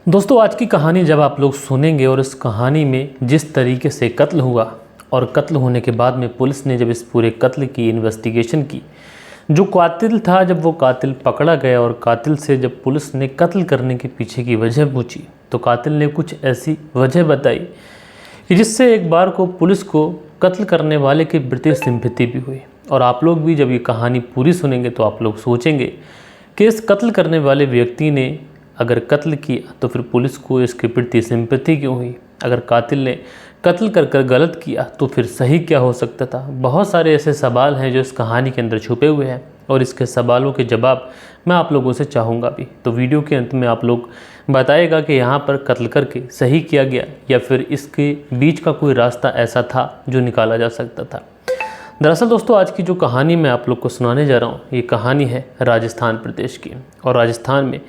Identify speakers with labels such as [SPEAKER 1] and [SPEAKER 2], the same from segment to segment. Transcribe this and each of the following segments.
[SPEAKER 1] दोस्तों आज की कहानी जब आप लोग सुनेंगे और इस कहानी में जिस तरीके से कत्ल हुआ और कत्ल होने के बाद में पुलिस ने जब इस पूरे कत्ल की इन्वेस्टिगेशन की, जो कातिल था जब वो कातिल पकड़ा गया और कातिल से जब पुलिस ने कत्ल करने के पीछे की वजह पूछी तो कातिल ने कुछ ऐसी वजह बताई कि जिससे एक बार को पुलिस को कत्ल करने वाले के प्रति सिंपैथी भी हुई। और आप लोग भी जब ये कहानी पूरी सुनेंगे तो आप लोग सोचेंगे कि इस कत्ल करने वाले व्यक्ति ने अगर कत्ल किया तो फिर पुलिस को इसके प्रति सिंपैथी क्यों हुई। अगर कातिल ने कत्ल कर गलत किया तो फिर सही क्या हो सकता था। बहुत सारे ऐसे सवाल हैं जो इस कहानी के अंदर छुपे हुए हैं और इसके सवालों के जवाब मैं आप लोगों से चाहूँगा भी। तो वीडियो के अंत में आप लोग बताएगा कि यहाँ पर कत्ल करके सही किया गया या फिर इसके बीच का कोई रास्ता ऐसा था जो निकाला जा सकता था। दरअसल दोस्तों आज की जो कहानी मैं आप लोग को सुनाने जा रहा हूँ ये कहानी है राजस्थान प्रदेश की। और राजस्थान में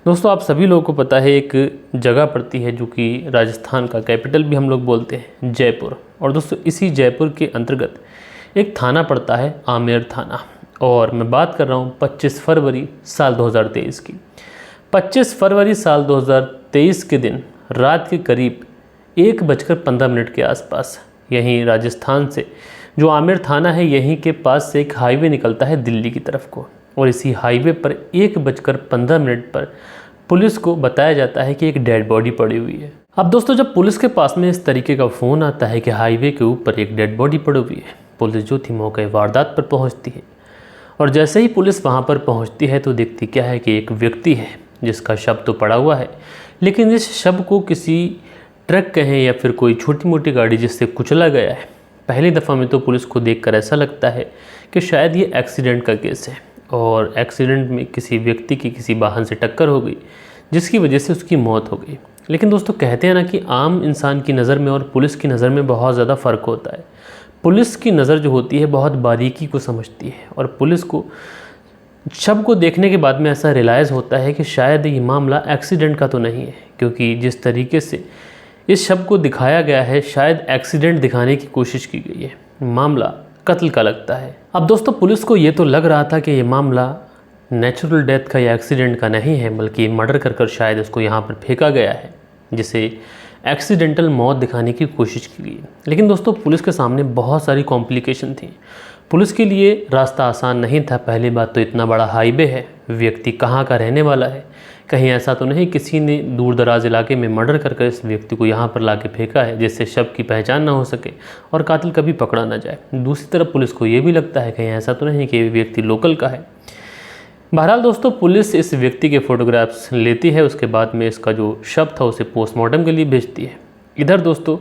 [SPEAKER 1] दोस्तों आप सभी लोगों को पता है एक जगह पड़ती है जो कि राजस्थान का कैपिटल भी हम लोग बोलते हैं, जयपुर। और दोस्तों इसी जयपुर के अंतर्गत एक थाना पड़ता है आमेर थाना। और मैं बात कर रहा हूँ 25 फरवरी साल 2023 की। 25 फरवरी साल 2023 के दिन रात के करीब 1:15 के आसपास यहीं राजस्थान से जो आमेर थाना है यहीं के पास से एक हाईवे निकलता है दिल्ली की तरफ को। और इसी हाईवे पर 1:15 पर पुलिस को बताया जाता है कि एक डेड बॉडी पड़ी हुई है। अब दोस्तों जब पुलिस के पास में इस तरीके का फ़ोन आता है कि हाईवे के ऊपर एक डेड बॉडी पड़ी हुई है, पुलिस जो थी मौके वारदात पर पहुंचती है। और जैसे ही पुलिस वहां पर पहुंचती है तो देखती क्या है कि एक व्यक्ति है जिसका शव तो पड़ा हुआ है, लेकिन इस शव को किसी ट्रक कहें या फिर कोई छोटी मोटी गाड़ी जिससे कुचला गया है। पहली दफ़ा में तो पुलिस को देखकर ऐसा लगता है कि शायद ये एक्सीडेंट का केस है और एक्सीडेंट में किसी व्यक्ति की किसी वाहन से टक्कर हो गई जिसकी वजह से उसकी मौत हो गई। लेकिन दोस्तों कहते हैं ना कि आम इंसान की नज़र में और पुलिस की नज़र में बहुत ज़्यादा फ़र्क होता है। पुलिस की नज़र जो होती है बहुत बारीकी को समझती है और पुलिस को शव को देखने के बाद में ऐसा रियलाइज़ होता है कि शायद ये मामला एक्सीडेंट का तो नहीं है, क्योंकि जिस तरीके से इस शव को दिखाया गया है शायद एक्सीडेंट दिखाने की कोशिश की गई है, मामला कत्ल का लगता है। अब दोस्तों पुलिस को ये तो लग रहा था कि ये मामला नेचुरल डेथ का या एक्सीडेंट का नहीं है, बल्कि मर्डर कर शायद इसको यहाँ पर फेंका गया है, जिसे एक्सीडेंटल मौत दिखाने की कोशिश की गई। लेकिन दोस्तों पुलिस के सामने बहुत सारी कॉम्प्लिकेशन थी। पुलिस के लिए रास्ता आसान नहीं था। पहली बात तो इतना बड़ा हाईवे है, व्यक्ति कहाँ का रहने वाला है, कहीं ऐसा तो नहीं किसी ने दूर दराज इलाके में मर्डर कर इस व्यक्ति को यहाँ पर लाके फेंका है जिससे शव की पहचान ना हो सके और कातिल कभी पकड़ा ना जाए। दूसरी तरफ पुलिस को ये भी लगता है कहीं ऐसा तो नहीं कि ये व्यक्ति लोकल का है। बहरहाल दोस्तों पुलिस इस व्यक्ति के फ़ोटोग्राफ्स लेती है, उसके बाद में इसका जो शव था उसे पोस्टमार्टम के लिए भेजती है। इधर दोस्तों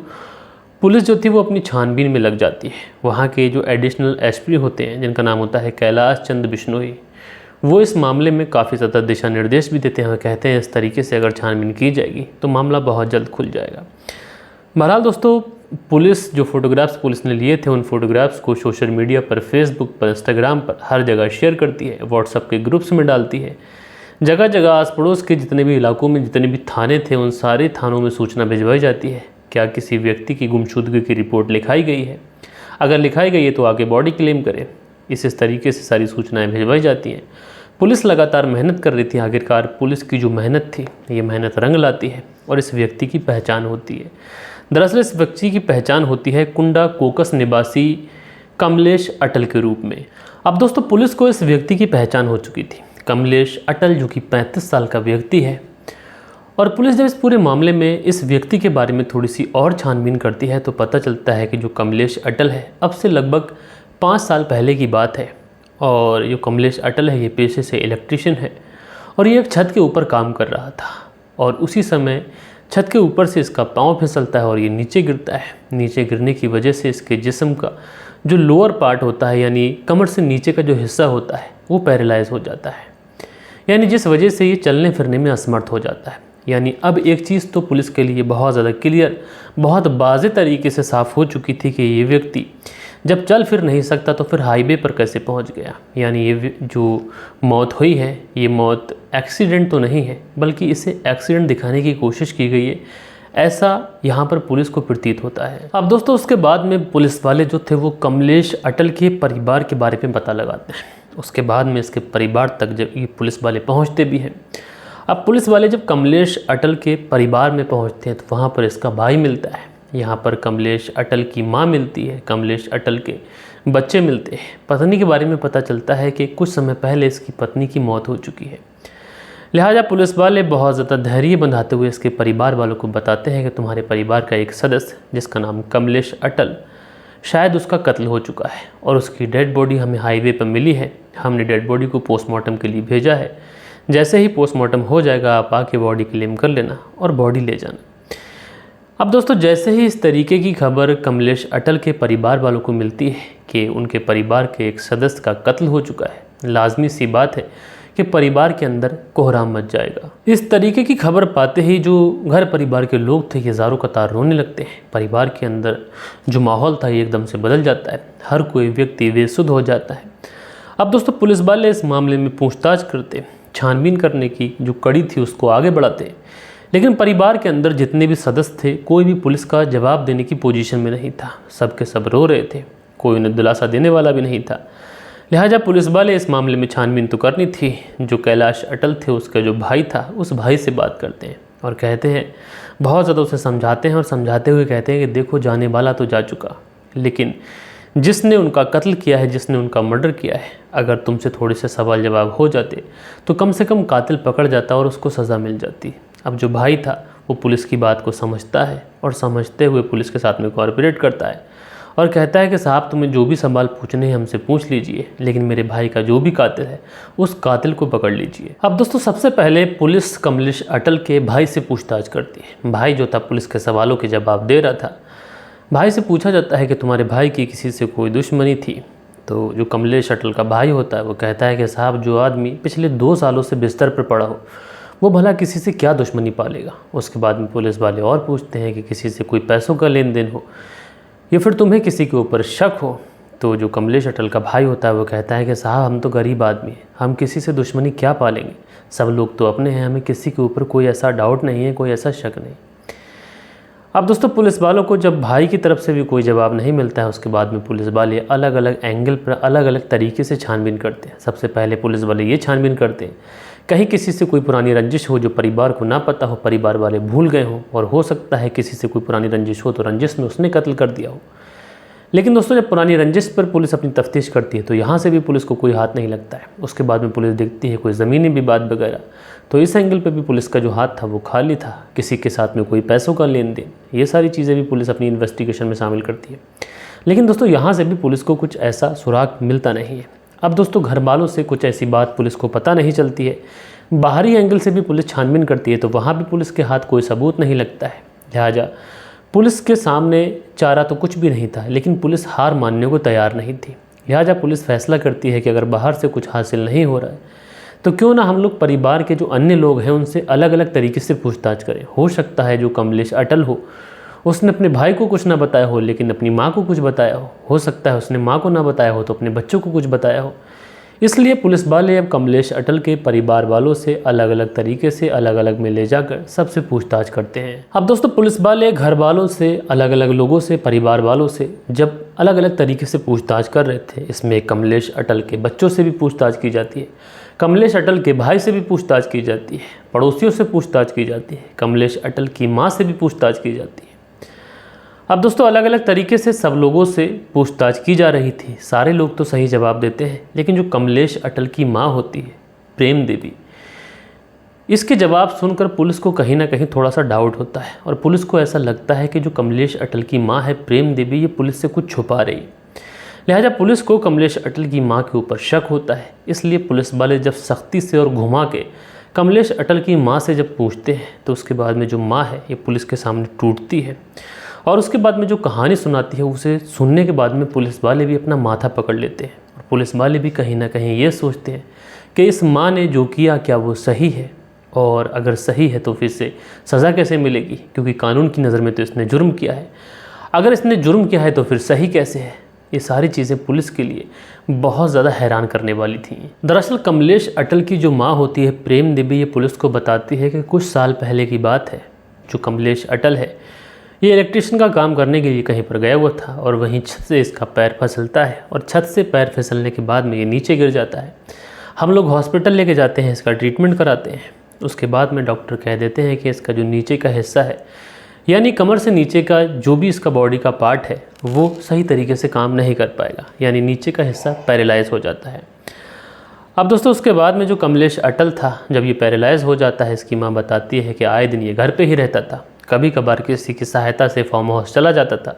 [SPEAKER 1] पुलिस जो थी वो अपनी छानबीन में लग जाती है। वहाँ के जो एडिशनल एसपी होते हैं जिनका नाम होता है कैलाश चंद्र बिश्नोई, वो इस मामले में काफ़ी ज़्यादा दिशा निर्देश भी देते हैं और कहते हैं इस तरीके से अगर छानबीन की जाएगी तो मामला बहुत जल्द खुल जाएगा। बहरहाल दोस्तों पुलिस जो फ़ोटोग्राफ्स पुलिस ने लिए थे उन फ़ोटोग्राफ्स को सोशल मीडिया पर, फेसबुक पर, इंस्टाग्राम पर हर जगह शेयर करती है, व्हाट्सएप के ग्रुप्स में डालती है। जगह जगह आस पड़ोस के जितने भी इलाकों में जितने भी थाने थे उन सारे थानों में सूचना भिजवाई जाती है। क्या किसी व्यक्ति की गुमशुदगी की रिपोर्ट लिखाई गई है, अगर लिखाई गई है तो आगे बॉडी क्लेम करे। इस तरीके से सारी सूचनाएं भिजवाई जाती हैं। पुलिस लगातार मेहनत कर रही थी। आखिरकार पुलिस की जो मेहनत थी ये मेहनत रंग लाती है और इस व्यक्ति की पहचान होती है। दरअसल इस व्यक्ति की पहचान होती है कुंडा कोकस निवासी कमलेश अटल के रूप में। अब दोस्तों पुलिस को इस व्यक्ति की पहचान हो चुकी थी, कमलेश अटल जो कि 35 साल का व्यक्ति है। और पुलिस जब इस पूरे मामले में इस व्यक्ति के बारे में थोड़ी सी और छानबीन करती है तो पता चलता है कि जो कमलेश अटल है अब से लगभग 5 साल पहले की बात है। और जो कमलेश अटल है ये पेशे से इलेक्ट्रिशियन है और ये एक छत के ऊपर काम कर रहा था और उसी समय छत के ऊपर से इसका पाँव फिसलता है और ये नीचे गिरता है। नीचे गिरने की वजह से इसके जिस्म का जो लोअर पार्ट होता है यानी कमर से नीचे का जो हिस्सा होता है वो पैरालाइज हो जाता है, यानी जिस वजह से ये चलने फिरने में असमर्थ हो जाता है। यानी अब एक चीज़ तो पुलिस के लिए बहुत ज़्यादा क्लियर, बहुत वाज़ेह तरीके से साफ़ हो चुकी थी कि ये व्यक्ति जब चल फिर नहीं सकता तो फिर हाईवे पर कैसे पहुंच गया। यानी ये जो मौत हुई है ये मौत एक्सीडेंट तो नहीं है, बल्कि इसे एक्सीडेंट दिखाने की कोशिश की गई है, ऐसा यहाँ पर पुलिस को प्रतीत होता है। अब दोस्तों उसके बाद में पुलिस वाले जो थे वो कमलेश अटल के परिवार के बारे में पता लगाते हैं। उसके बाद में इसके परिवार तक जब ये पुलिस वाले पहुँचते भी हैं। अब पुलिस वाले जब कमलेश अटल के परिवार में पहुंचते हैं तो वहाँ पर इसका भाई मिलता है, यहाँ पर कमलेश अटल की माँ मिलती है, कमलेश अटल के बच्चे मिलते हैं। पत्नी के बारे में पता चलता है कि कुछ समय पहले इसकी पत्नी की मौत हो चुकी है। लिहाजा पुलिस वाले बहुत ज़्यादा धैर्य बंधाते हुए इसके परिवार वालों को बताते हैं कि तुम्हारे परिवार का एक सदस्य जिसका नाम कमलेश अटल, शायद उसका कत्ल हो चुका है और उसकी डेड बॉडी हमें हाईवे पर मिली है। हमने डेड बॉडी को पोस्टमार्टम के लिए भेजा है। जैसे ही पोस्टमार्टम हो जाएगा आप आके बॉडी क्लेम कर लेना और बॉडी ले जाना। अब दोस्तों, जैसे ही इस तरीके की खबर कमलेश अटल के परिवार वालों को मिलती है कि उनके परिवार के एक सदस्य का कत्ल हो चुका है, लाजमी सी बात है कि परिवार के अंदर कोहराम मच जाएगा। इस तरीके की खबर पाते ही जो घर परिवार के लोग थे ये ज़ारों कतार रोने लगते हैं। परिवार के अंदर जो माहौल था ये एकदम से बदल जाता है, हर कोई व्यक्ति बेसुध हो जाता है। अब दोस्तों, पुलिस वाले इस मामले में पूछताछ करते, छानबीन करने की जो कड़ी थी उसको आगे बढ़ाते, लेकिन परिवार के अंदर जितने भी सदस्य थे कोई भी पुलिस का जवाब देने की पोजीशन में नहीं था। सब के सब रो रहे थे, कोई उन्हें दिलासा देने वाला भी नहीं था। लिहाजा पुलिस वाले इस मामले में छानबीन तो करनी थी। जो कैलाश अटल थे उसका जो भाई था उस भाई से बात करते हैं और कहते हैं, बहुत ज़्यादा उसे समझाते हैं और समझाते हुए कहते हैं कि देखो, जाने वाला तो जा चुका, लेकिन जिसने उनका कत्ल किया है, जिसने उनका मर्डर किया है, अगर तुमसे थोड़े से सवाल जवाब हो जाते तो कम से कम कातिल पकड़ जाता और उसको सज़ा मिल जाती। अब जो भाई था वो पुलिस की बात को समझता है और समझते हुए पुलिस के साथ में कोऑपरेट करता है और कहता है कि साहब, तुम्हें जो भी सवाल पूछने हैं हमसे पूछ लीजिए, लेकिन मेरे भाई का जो भी कातिल है उस कातिल को पकड़ लीजिए। अब दोस्तों, सबसे पहले पुलिस कमलेश अटल के भाई से पूछताछ करती है। भाई जो था पुलिस के सवालों के जवाब दे रहा था। भाई से पूछा जाता है कि तुम्हारे भाई की किसी से कोई दुश्मनी थी? तो जो कमलेश अटल का भाई होता है वो कहता है कि साहब, जो आदमी पिछले 2 सालों से बिस्तर पर पड़ा हो वो भला किसी से क्या दुश्मनी पालेगा। उसके बाद में पुलिस वाले और पूछते हैं कि किसी से कोई पैसों का लेन देन हो या फिर तुम्हें किसी के ऊपर शक हो? तो जो कमलेश अटल का भाई होता है वो कहता है कि साहब, हम तो गरीब आदमी हैं, हम किसी से दुश्मनी क्या पालेंगे, सब लोग तो अपने हैं, हमें किसी के ऊपर कोई ऐसा डाउट नहीं है, कोई ऐसा शक नहीं। अब दोस्तों, पुलिस वालों को जब भाई की तरफ से भी कोई जवाब नहीं मिलता है उसके बाद में पुलिस वाले अलग अलग एंगल पर अलग अलग तरीके से छानबीन करते हैं। सबसे पहले पुलिस वाले ये छानबीन करते हैं कहीं किसी से कोई पुरानी रंजिश हो जो परिवार को ना पता हो, परिवार वाले भूल गए हों, और हो सकता है किसी से कोई पुरानी रंजिश हो तो रंजिश में उसने कत्ल कर दिया हो। लेकिन दोस्तों, जब पुरानी रंजिश पर पुलिस अपनी तफ्तीश करती है तो यहाँ से भी पुलिस को कोई हाथ नहीं लगता है। उसके बाद में पुलिस देखती है कोई ज़मीनी विवाद वगैरह, तो इस एंगल पे भी पुलिस का जो हाथ था वो खाली था। किसी के साथ में कोई पैसों का लेन देन, ये सारी चीज़ें भी पुलिस अपनी इन्वेस्टिगेशन में शामिल करती है। लेकिन दोस्तों, यहाँ से भी पुलिस को कुछ ऐसा सुराग मिलता नहीं है। अब दोस्तों, घर वालों से कुछ ऐसी बात पुलिस को पता नहीं चलती है। बाहरी एंगल से भी पुलिस छानबीन करती है तो वहाँ भी पुलिस के हाथ कोई सबूत नहीं लगता है। लिहाजा पुलिस के सामने चारा तो कुछ भी नहीं था, लेकिन पुलिस हार मानने को तैयार नहीं थी। लिहाजा पुलिस फैसला करती है कि अगर बाहर से कुछ हासिल नहीं हो रहा है तो क्यों ना हम लोग परिवार के जो अन्य लोग हैं उनसे अलग अलग तरीके से पूछताछ करें। हो सकता है जो कमलेश अटल हो उसने अपने भाई को कुछ ना बताया हो लेकिन अपनी माँ को कुछ बताया हो सकता है उसने माँ को ना बताया हो तो अपने बच्चों को कुछ बताया हो। इसलिए पुलिस वाले अब कमलेश अटल के परिवार वालों से अलग अलग तरीके से अलग अलग में ले जाकर सबसे पूछताछ करते हैं। अब दोस्तों, पुलिस वाले घर वालों से, अलग अलग लोगों से, परिवार वालों से जब अलग अलग तरीके से पूछताछ कर रहे थे, इसमें कमलेश अटल के बच्चों से भी पूछताछ की जाती है, कमलेश अटल के भाई से भी पूछताछ की जाती है, पड़ोसियों से पूछताछ की जाती है, कमलेश अटल की माँ से भी पूछताछ की जाती है। अब दोस्तों, अलग अलग तरीके से सब लोगों से पूछताछ की जा रही थी। सारे लोग तो सही जवाब देते हैं, लेकिन जो कमलेश अटल की माँ होती है प्रेम देवी, इसके जवाब सुनकर पुलिस को कहीं ना कहीं थोड़ा सा डाउट होता है और पुलिस को ऐसा लगता है कि जो कमलेश अटल की माँ है प्रेम देवी, ये पुलिस से कुछ छुपा रही। लिहाजा पुलिस को कमलेश अटल की माँ के ऊपर शक होता है। इसलिए पुलिस वाले जब सख्ती से और घुमा के कमलेश अटल की माँ से जब पूछते हैं तो उसके बाद में जो माँ है ये पुलिस के सामने टूटती है और उसके बाद में जो कहानी सुनाती है उसे सुनने के बाद में पुलिस वाले भी अपना माथा पकड़ लेते हैं और पुलिस वाले भी कहीं ना कहीं ये सोचते हैं कि इस माँ ने जो किया क्या वो सही है, और अगर सही है तो फिर से सज़ा कैसे मिलेगी, क्योंकि कानून की नज़र में तो इसने जुर्म किया है। अगर इसने जुर्म किया है तो फिर सही कैसे है। ये सारी चीज़ें पुलिस के लिए बहुत ज़्यादा हैरान करने वाली थी। दरअसल कमलेश अटल की जो माँ होती है प्रेम देवी, ये पुलिस को बताती है कि कुछ साल पहले की बात है। जो कमलेश अटल है ये इलेक्ट्रिशियन का काम करने के लिए कहीं पर गया हुआ था और वहीं छत से इसका पैर फिसलता है और छत से पैर फिसलने के बाद में ये नीचे गिर जाता है। हम लोग हॉस्पिटल लेके जाते हैं, इसका ट्रीटमेंट कराते हैं। उसके बाद में डॉक्टर कह देते हैं कि इसका जो नीचे का हिस्सा है, यानी कमर से नीचे का जो भी इसका बॉडी का पार्ट है, वो सही तरीके से काम नहीं कर पाएगा, यानी नीचे का हिस्सा पैरालाइज हो जाता है। अब दोस्तों उसके बाद में जो कमलेश अटल था, जब ये पैरालाइज हो जाता है, इसकी माँ बताती है कि आए दिन ये घर पे ही रहता था, कभी कभार किसी की सहायता से फार्म हाउस चला जाता था,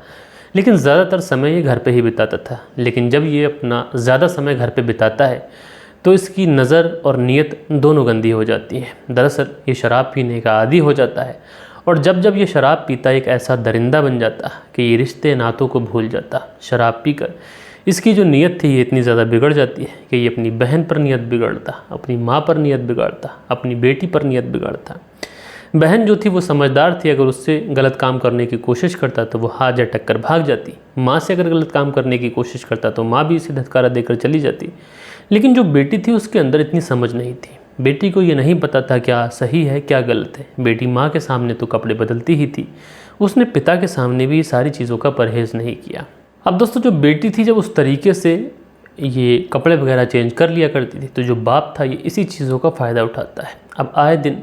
[SPEAKER 1] लेकिन ज़्यादातर समय ये घर पे ही बिताता था। लेकिन जब ये अपना ज़्यादा समय घर पे बिताता है तो इसकी नज़र और नीयत दोनों गंदी हो जाती है। दरअसल ये शराब पीने का आदी हो जाता है, और जब जब ये शराब पीता एक ऐसा दरिंदा बन जाता कि ये रिश्ते नातों को भूल जाता। शराब पीकर इसकी जो नीयत थी ये इतनी ज़्यादा बिगड़ जाती है कि ये अपनी बहन पर नीयत बिगड़ता, अपनी माँ पर नीयत बिगाड़ता, अपनी बेटी पर नीयत बिगाड़ता। बहन जो थी वो समझदार थी, अगर उससे गलत काम करने की कोशिश करता तो वो हाथ झटक कर भाग जाती। माँ से अगर गलत काम करने की कोशिश करता तो माँ भी इसे धत्कारा देकर चली जाती। लेकिन जो बेटी थी उसके अंदर इतनी समझ नहीं थी। बेटी को ये नहीं पता था क्या सही है क्या गलत है। बेटी माँ के सामने तो कपड़े बदलती ही थी, उसने पिता के सामने भी सारी चीज़ों का परहेज़ नहीं किया। अब दोस्तों जो बेटी थी जब उस तरीके से ये कपड़े वगैरह चेंज कर लिया करती थी, तो जो बाप था ये इसी चीज़ों का फ़ायदा उठाता है। अब आए दिन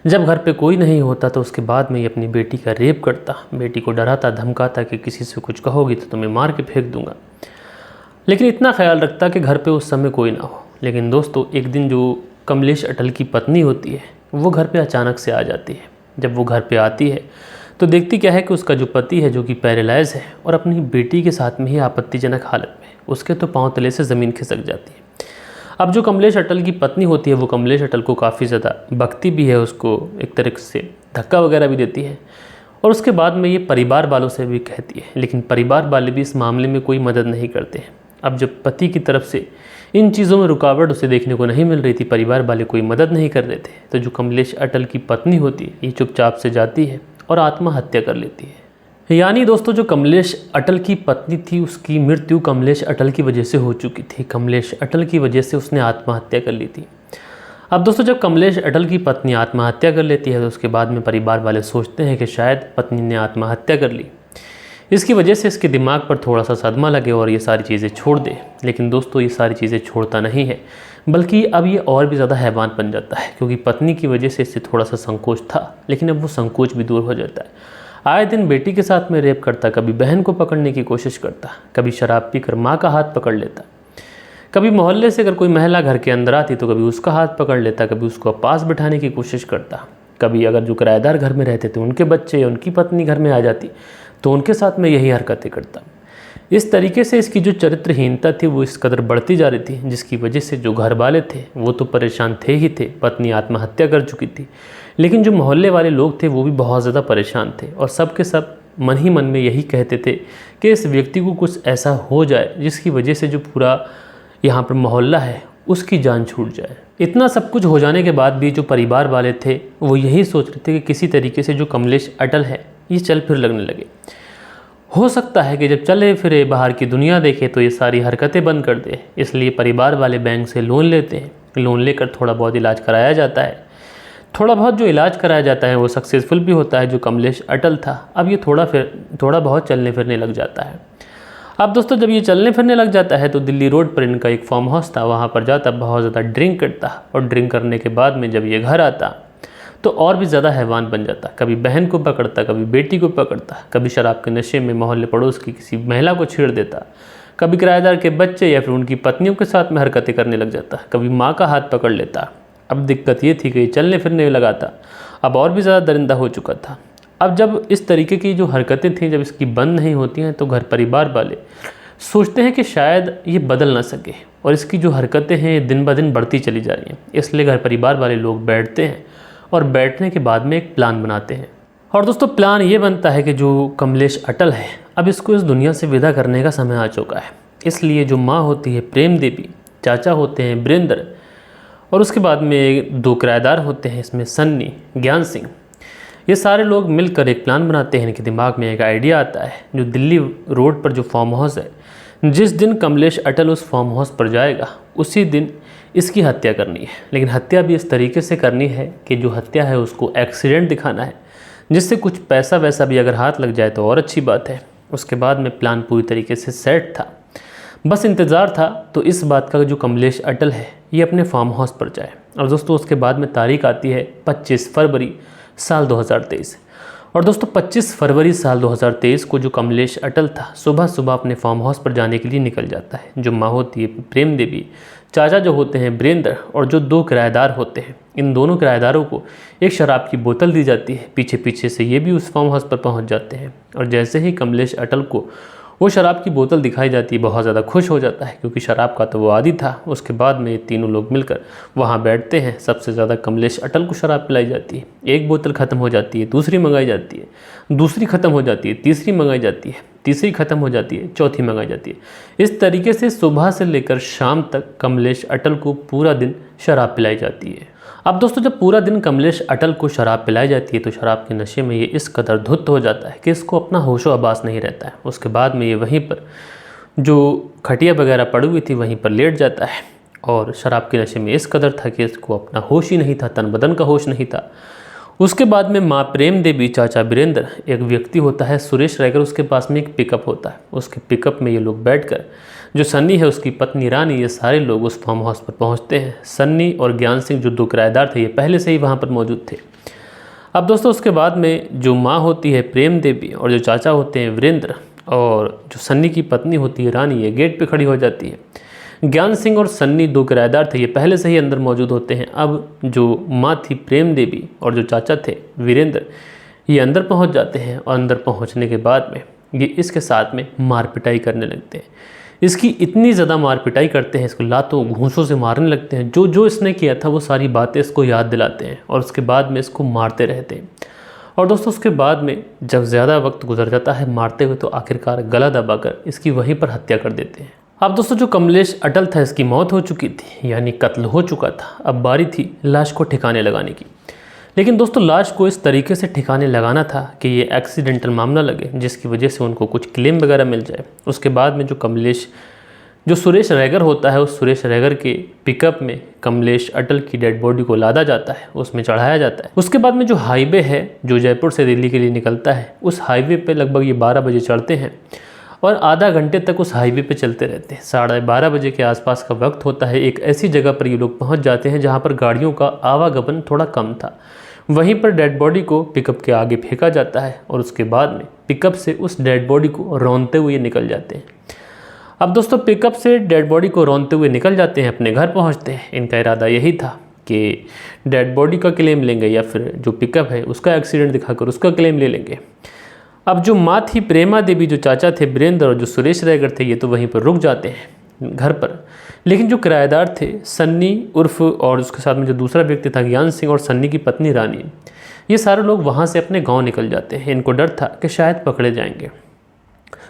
[SPEAKER 1] जब घर पे कोई नहीं होता तो उसके बाद में ये अपनी बेटी का रेप करता, बेटी को डराता धमकाता कि किसी से कुछ कहोगी तो तुम्हें मार के फेंक दूंगा। लेकिन इतना ख्याल रखता कि घर पे उस समय कोई ना हो। लेकिन दोस्तों एक दिन जो कमलेश अटल की पत्नी होती है वो घर पे अचानक से आ जाती है। जब वो घर पे आती है तो देखती क्या है कि उसका जो पति है जो कि पैरालाइज है और अपनी बेटी के साथ में ही आपत्तिजनक हालत में, उसके तो पाँव तले से ज़मीन खिसक जाती है। अब जो कमलेश अटल की पत्नी होती है वो कमलेश अटल को काफ़ी ज़्यादा बकती भी है, उसको एक तरह से धक्का वगैरह भी देती है, और उसके बाद में ये परिवार वालों से भी कहती है। लेकिन परिवार वाले भी इस मामले में कोई मदद नहीं करते हैं। अब जब पति की तरफ से इन चीज़ों में रुकावट उसे देखने को नहीं मिल रही थी, परिवार वाले कोई मदद नहीं कर रहे थे, तो जो कमलेश अटल की पत्नी होती है ये चुपचाप से जाती है और आत्महत्या कर लेती है। यानी दोस्तों जो कमलेश अटल की पत्नी थी उसकी मृत्यु कमलेश अटल की वजह से हो चुकी थी। कमलेश अटल की वजह से उसने आत्महत्या कर ली थी। अब दोस्तों जब कमलेश अटल की पत्नी आत्महत्या कर लेती है तो उसके बाद में परिवार वाले सोचते हैं कि शायद पत्नी ने आत्महत्या कर ली, इसकी वजह से इसके दिमाग पर थोड़ा सा सदमा लगे और ये सारी चीज़ें छोड़ दे। लेकिन दोस्तों ये सारी चीज़ें छोड़ता नहीं है, बल्कि अब ये और भी ज़्यादा हैवान बन जाता है, क्योंकि पत्नी की वजह से इससे थोड़ा सा संकोच था, लेकिन अब वो संकोच भी दूर हो जाता है। आए दिन बेटी के साथ में रेप करता, कभी बहन को पकड़ने की कोशिश करता, कभी शराब पीकर माँ का हाथ पकड़ लेता, कभी मोहल्ले से अगर कोई महिला घर के अंदर आती तो कभी उसका हाथ पकड़ लेता, कभी उसको पास बिठाने की कोशिश करता, कभी अगर जो किराएदार घर में रहते थे उनके बच्चे या उनकी पत्नी घर में आ जाती तो उनके साथ में यही हरकतें करता। इस तरीके से इसकी जो चरित्रहीनता थी वो इस कदर बढ़ती जा रही थी, जिसकी वजह से जो घर वाले थे वो तो परेशान थे ही थे, पत्नी आत्महत्या कर चुकी थी, लेकिन जो मोहल्ले वाले लोग थे वो भी बहुत ज़्यादा परेशान थे, और सब के सब मन ही मन में यही कहते थे कि इस व्यक्ति को कुछ ऐसा हो जाए जिसकी वजह से जो पूरा यहाँ पर मोहल्ला है उसकी जान छूट जाए। इतना सब कुछ हो जाने के बाद भी जो परिवार वाले थे वो यही सोच रहे थे कि किसी तरीके से जो कमलेश अटल है ये चल फिर लगने लगे। हो सकता है कि जब चले फिरे बाहर की दुनिया देखे तो ये सारी हरकतें बंद कर दे। इसलिए परिवार वाले बैंक से लोन लेते हैं, लोन लेकर थोड़ा बहुत इलाज कराया जाता है। थोड़ा बहुत जो इलाज कराया जाता है वो सक्सेसफुल भी होता है। जो कमलेश अटल था अब ये थोड़ा बहुत चलने फिरने लग जाता है। अब दोस्तों जब ये चलने फिरने लग जाता है तो दिल्ली रोड पर इनका एक फार्म हाउस था, वहाँ पर जाता, बहुत ज़्यादा ड्रिंक करता, और ड्रिंक करने के बाद में जब ये घर आता तो और भी ज़्यादा हैवान बन जाता। कभी बहन को पकड़ता, कभी बेटी को पकड़ता, कभी शराब के नशे में मोहल्ले पड़ोस की किसी महिला को छेड़ देता, कभी किराएदार के बच्चे या फिर उनकी पत्नियों के साथ में हरकतें करने लग जाता, कभी माँ का हाथ पकड़ लेता। अब दिक्कत ये थी कि ये चलने फिरने लगा था, अब और भी ज़्यादा दरिंदा हो चुका था। अब जब इस तरीके की जो हरकतें थीं जब इसकी बंद नहीं होती हैं तो घर परिवार वाले सोचते हैं कि शायद ये बदल ना सके, और इसकी जो हरकतें हैं ये दिन ब दिन बढ़ती चली जा रही हैं। इसलिए घर परिवार वाले लोग बैठते हैं और बैठने के बाद में एक प्लान बनाते हैं। और दोस्तों प्लान ये बनता है कि जो कमलेश अटल है अब इसको इस दुनिया से विदा करने का समय आ चुका है। इसलिए जो माँ होती है प्रेम देवी, चाचा होते हैं वीरेंद्र, और उसके बाद में 2 किराएदार होते हैं, इसमें सन्नी, ज्ञान सिंह, ये सारे लोग मिलकर एक प्लान बनाते हैं। इनके दिमाग में एक आइडिया आता है, जो दिल्ली रोड पर जो फार्म हाउस है, जिस दिन कमलेश अटल उस फार्म हाउस पर जाएगा उसी दिन इसकी हत्या करनी है। लेकिन हत्या भी इस तरीके से करनी है कि जो हत्या है उसको एक्सीडेंट दिखाना है, जिससे कुछ पैसा वैसा भी अगर हाथ लग जाए तो और अच्छी बात है। उसके बाद में प्लान पूरी तरीके से सेट था। बस इंतज़ार था तो इस बात का जो कमलेश अटल है ये अपने फार्म हाउस पर जाए। और दोस्तों उसके बाद में तारीख आती है 25 फरवरी साल 2023। और दोस्तों 25 फरवरी साल 2023 को जो कमलेश अटल था सुबह सुबह अपने फार्म हाउस पर जाने के लिए निकल जाता है। जो माँ होती है प्रेम देवी, चाचा जो होते हैं वीरेंद्र, और जो 2 किराएदार होते हैं, इन दोनों किराएदारों को एक शराब की बोतल दी जाती है। पीछे पीछे से ये भी उस फार्म हाउस पर पहुंच जाते हैं। और जैसे ही कमलेश अटल को वो शराब की बोतल दिखाई जाती है, बहुत ज़्यादा खुश हो जाता है क्योंकि शराब का तो वो आदी था। उसके बाद में ये तीनों लोग मिलकर वहाँ बैठते हैं। सबसे ज़्यादा कमलेश अटल को शराब पिलाई जाती है। एक बोतल ख़त्म हो जाती है, दूसरी मंगाई जाती है, दूसरी ख़त्म हो जाती है, तीसरी मंगाई जाती है, तीसरी ख़त्म हो जाती है, चौथी मंगाई जाती है। इस तरीके से सुबह से लेकर शाम तक कमलेश अटल को पूरा दिन शराब पिलाई जाती है। अब दोस्तों जब पूरा दिन कमलेश अटल को शराब पिलाई जाती है तो शराब के नशे में ये इस कदर धुत हो जाता है कि इसको अपना होशो आभास नहीं रहता है। उसके बाद में ये वहीं पर जो खटिया वगैरह पड़ी हुई थी वहीं पर लेट जाता है और शराब के नशे में इस कदर था कि इसको अपना होश ही नहीं था, तन बदन का होश नहीं था। उसके बाद में माँ प्रेम देवी, चाचा वीरेंद्र, एक व्यक्ति होता है सुरेश रैगर, उसके पास में एक पिकअप होता है। उसके पिकअप में ये लोग बैठकर, जो सन्नी है उसकी पत्नी रानी, ये सारे लोग उस फार्म हाउस पर पहुंचते हैं। सन्नी और ज्ञान सिंह जो 2 किराएदार थे ये पहले से ही वहां पर मौजूद थे। अब दोस्तों उसके बाद में जो माँ होती है प्रेम देवी और जो चाचा होते हैं वीरेंद्र और जो सन्नी की पत्नी होती है रानी, ये गेट पे खड़ी हो जाती है। ज्ञान सिंह और सन्नी 2 किराएदार थे, ये पहले से ही अंदर मौजूद होते हैं। अब जो माँ थी प्रेम देवी और जो चाचा थे वीरेंद्र, ये अंदर पहुंच जाते हैं। और अंदर पहुंचने के बाद में ये इसके साथ में मार पिटाई करने लगते हैं। इसकी इतनी ज़्यादा मार पिटाई करते हैं, इसको लातों घूंसों से मारने लगते हैं। जो जो इसने किया था वो सारी बातें इसको याद दिलाते हैं और उसके बाद में इसको मारते रहते हैं। और दोस्तों उसके बाद में जब ज़्यादा वक्त गुजर जाता है मारते हुए तो आखिरकार गला दबाकर इसकी वहीं पर हत्या कर देते हैं। अब दोस्तों जो कमलेश अटल था इसकी मौत हो चुकी थी, यानी कत्ल हो चुका था। अब बारी थी लाश को ठिकाने लगाने की। लेकिन दोस्तों लाश को इस तरीके से ठिकाने लगाना था कि ये एक्सीडेंटल मामला लगे, जिसकी वजह से उनको कुछ क्लेम वगैरह मिल जाए। उसके बाद में जो सुरेश रैगर होता है, उस सुरेश रैगर के पिकअप में कमलेश अटल की डेड बॉडी को लादा जाता है, उसमें चढ़ाया जाता है। उसके बाद में जो हाईवे है जो जयपुर से दिल्ली के लिए निकलता है, उस हाईवे पे लगभग ये 12 बजे चढ़ते हैं और आधा घंटे तक उस हाईवे पे चलते रहते हैं। 12:30 बजे के आसपास का वक्त होता है। एक ऐसी जगह पर ये लोग पहुंच जाते हैं जहां पर गाड़ियों का आवागमन थोड़ा कम था। वहीं पर डेड बॉडी को पिकअप के आगे फेंका जाता है और उसके बाद में पिकअप से उस डेड बॉडी को रौंदते हुए निकल जाते हैं। अब दोस्तों पिकअप से डेड बॉडी को रौंदते हुए निकल जाते हैं, अपने घर पहुंचते हैं। इनका इरादा यही था कि डेड बॉडी का क्लेम लेंगे या फिर जो पिकअप है उसका एक्सीडेंट दिखाकर उसका क्लेम ले लेंगे। अब जो माँ थी प्रेमा देवी, जो चाचा थे वीरेंद्र और जो सुरेश रैगर थे, ये तो वहीं पर रुक जाते हैं घर पर। लेकिन जो किराएदार थे सन्नी उर्फ और उसके साथ में जो दूसरा व्यक्ति था ज्ञान सिंह और सन्नी की पत्नी रानी, ये सारे लोग वहाँ से अपने गांव निकल जाते हैं। इनको डर था कि शायद पकड़े जाएंगे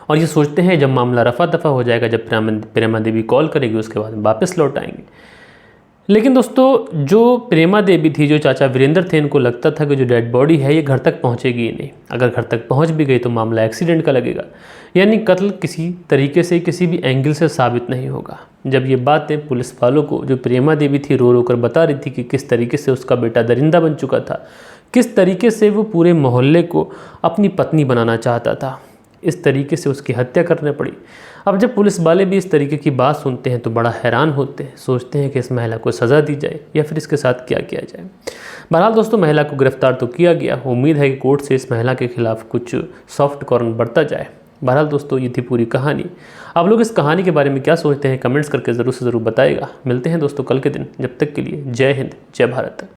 [SPEAKER 1] और ये सोचते हैं जब मामला रफा दफा हो जाएगा, जब प्रेमा देवी कॉल करेगी उसके बाद वापस लौट आएंगे। लेकिन दोस्तों जो प्रेमा देवी थी, जो चाचा वीरेंद्र थे, इनको लगता था कि जो डेड बॉडी है ये घर तक पहुंचेगी ही नहीं। अगर घर तक पहुंच भी गई तो मामला एक्सीडेंट का लगेगा, यानी कत्ल किसी तरीके से किसी भी एंगल से साबित नहीं होगा। जब ये बातें पुलिस वालों को जो प्रेमा देवी थी रो रो कर बता रही थी कि किस तरीके से उसका बेटा दरिंदा बन चुका था, किस तरीके से वो पूरे मोहल्ले को अपनी पत्नी बनाना चाहता था, इस तरीके से उसकी हत्या करने पड़ी। अब जब पुलिस वाले भी इस तरीके की बात सुनते हैं तो बड़ा हैरान होते हैं, सोचते हैं कि इस महिला को सज़ा दी जाए या फिर इसके साथ क्या किया जाए। बहरहाल दोस्तों महिला को गिरफ्तार तो किया गया। उम्मीद है कि कोर्ट से इस महिला के खिलाफ कुछ सॉफ्ट कॉर्नर बरता जाए। बहरहाल दोस्तों ये थी पूरी कहानी। आप लोग इस कहानी के बारे में क्या सोचते हैं कमेंट्स करके ज़रूर से ज़रूर बताएगा। मिलते हैं दोस्तों कल के दिन, जब तक के लिए जय हिंद जय भारत।